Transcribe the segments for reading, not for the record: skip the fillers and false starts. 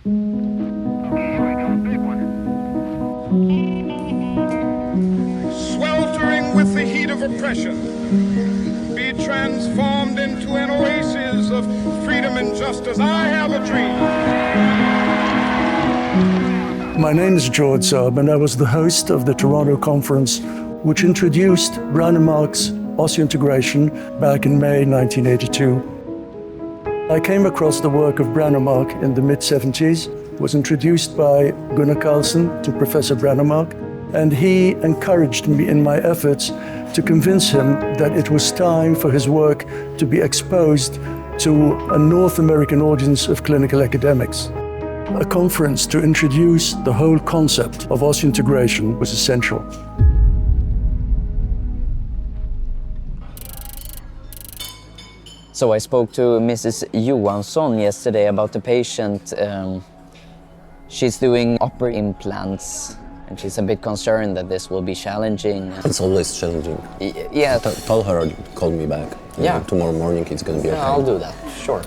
Sweltering with the heat of oppression, be transformed into an oasis of freedom and justice. I have a dream. My name is George Saab, and I was the host of the Toronto conference, which introduced Brännmark's osseointegration back in May 1982. I came across the work of Brännmark in the mid-70s, was introduced by Gunnar Carlson to Professor Brännmark, and he encouraged me in my efforts to convince him that it was time for his work to be exposed to a North American audience of clinical academics. A conference to introduce the whole concept of osseointegration was essential. So I spoke to Mrs. Johansson yesterday about the patient. She's doing upper implants, and she's a bit concerned that this will be challenging. It's always challenging. Yeah. Tell her to call me back. Yeah. Tomorrow morning it's going to be okay. I'll do that, sure.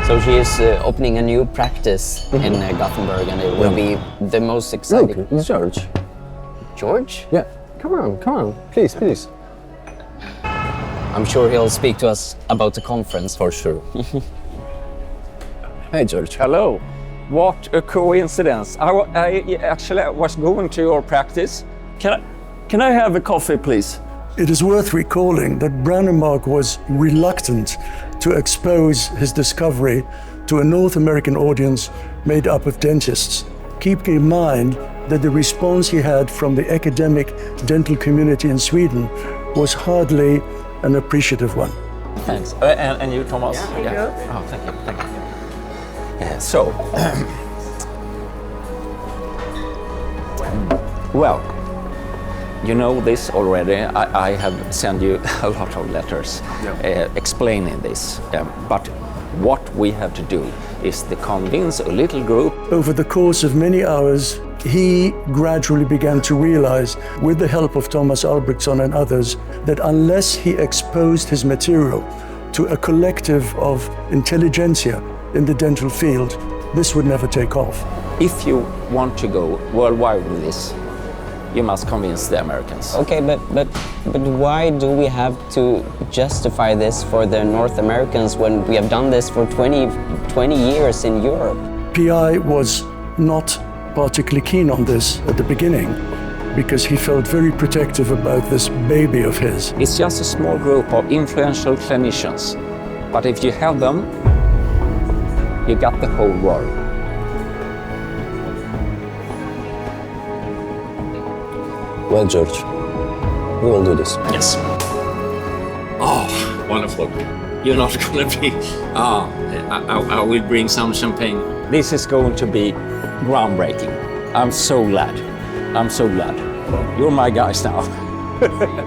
So she is opening a new practice in Gothenburg, and it will be the most exciting... Look, it's George. George? Yeah, come on, please. I'm sure he'll speak to us about the conference. For sure. Hey, George. Hello. What a coincidence. I actually was going to your practice. Can I have a coffee, please? It is worth recalling that Brännmark was reluctant to expose his discovery to a North American audience made up of dentists, keeping in mind that the response he had from the academic dental community in Sweden was hardly an appreciative one. Thanks. And you, Thomas? Yeah. Oh, thank you. So, well, you know this already. I have sent you a lot of letters explaining this. But what we have to do is to convince a little group. Over the course of many hours, he gradually began to realize, with the help of Thomas Albrechtsson and others, that unless he exposed his material to a collective of intelligentsia in the dental field, this would never take off. If you want to go worldwide with this, you must convince the Americans. Okay, but why do we have to justify this for the North Americans when we have done this for 20 years in Europe? PI was not particularly keen on this at the beginning because he felt very protective about this baby of his. It's just a small group of influential clinicians, but if you have them, you got the whole world. Well, George, we will do this. Yes. Oh, wonderful. You're not going to be... I will bring some champagne. This is going to be groundbreaking. I'm so glad. You're my guys now.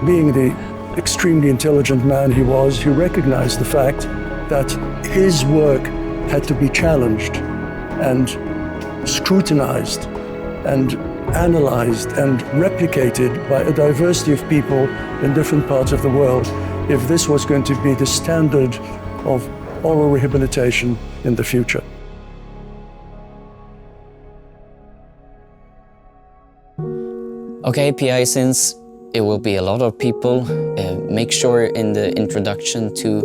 Being the extremely intelligent man he was, he recognized the fact that his work had to be challenged and scrutinized and analyzed and replicated by a diversity of people in different parts of the world if this was going to be the standard of oral rehabilitation in the future. Okay, PI, since it will be a lot of people, make sure in the introduction to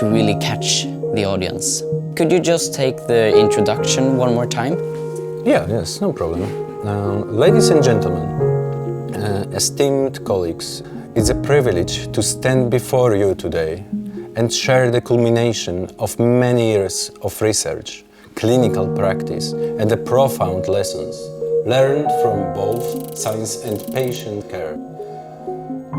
really catch the audience. Could you just take the introduction one more time? Yes, no problem. Ladies and gentlemen, esteemed colleagues, it's a privilege to stand before you today and share the culmination of many years of research, clinical practice, and the profound lessons learned from both science and patient care.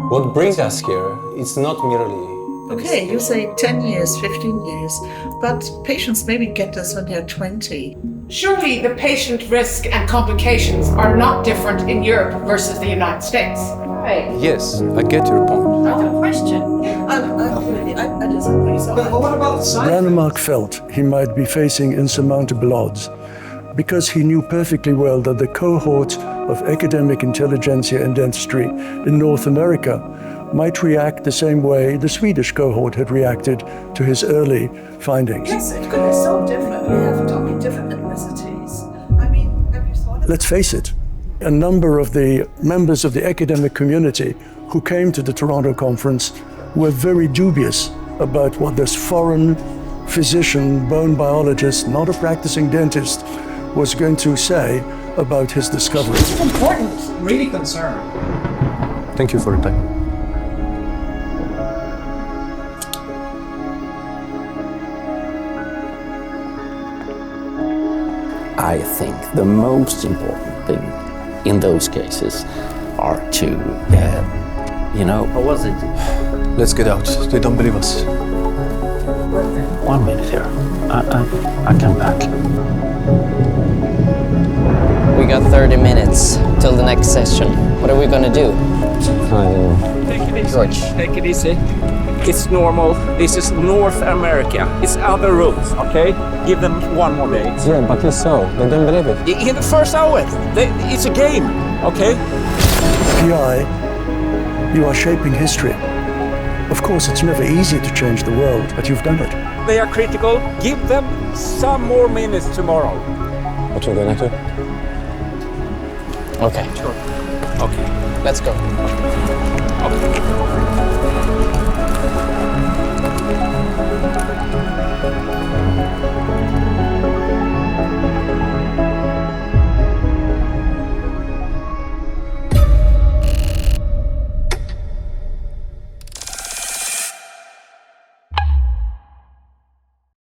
What brings us here is not merely... Okay, you say 10 years, 15 years, but patients maybe get this when they're 20. Surely the patient risk and complications are not different in Europe versus the United States. Right. Yes, I get your point. Not a question. I disagree. But what about science? Brännmark felt he might be facing insurmountable odds because he knew perfectly well that the cohort of academic intelligentsia in dentistry in North America might react the same way the Swedish cohort had reacted to his early findings. Yes, it could be so different. We have totally different ethnicities. I mean, have you thought of Let's face it, a number of the members of the academic community who came to the Toronto conference were very dubious about what this foreign physician, bone biologist, not a practicing dentist, was going to say about his discovery. It's important, really concerned. Thank you for your time. I think the most important thing in those cases are to, How was it? Let's get out. They don't believe us. 1 minute here. I come back. We got 30 minutes till the next session. What are we gonna do? Take it easy. George. Take it easy. It's normal. This is North America. It's other rules, okay? Give them 1 more day. Yeah, but it's so. They don't believe it. In the first hour, it's a game, okay? PI, you are shaping history. Of course, it's never easy to change the world, but you've done it. They are critical. Give them some more minutes tomorrow. What are we gonna do? Okay. Sure. Okay. Let's go. Okay.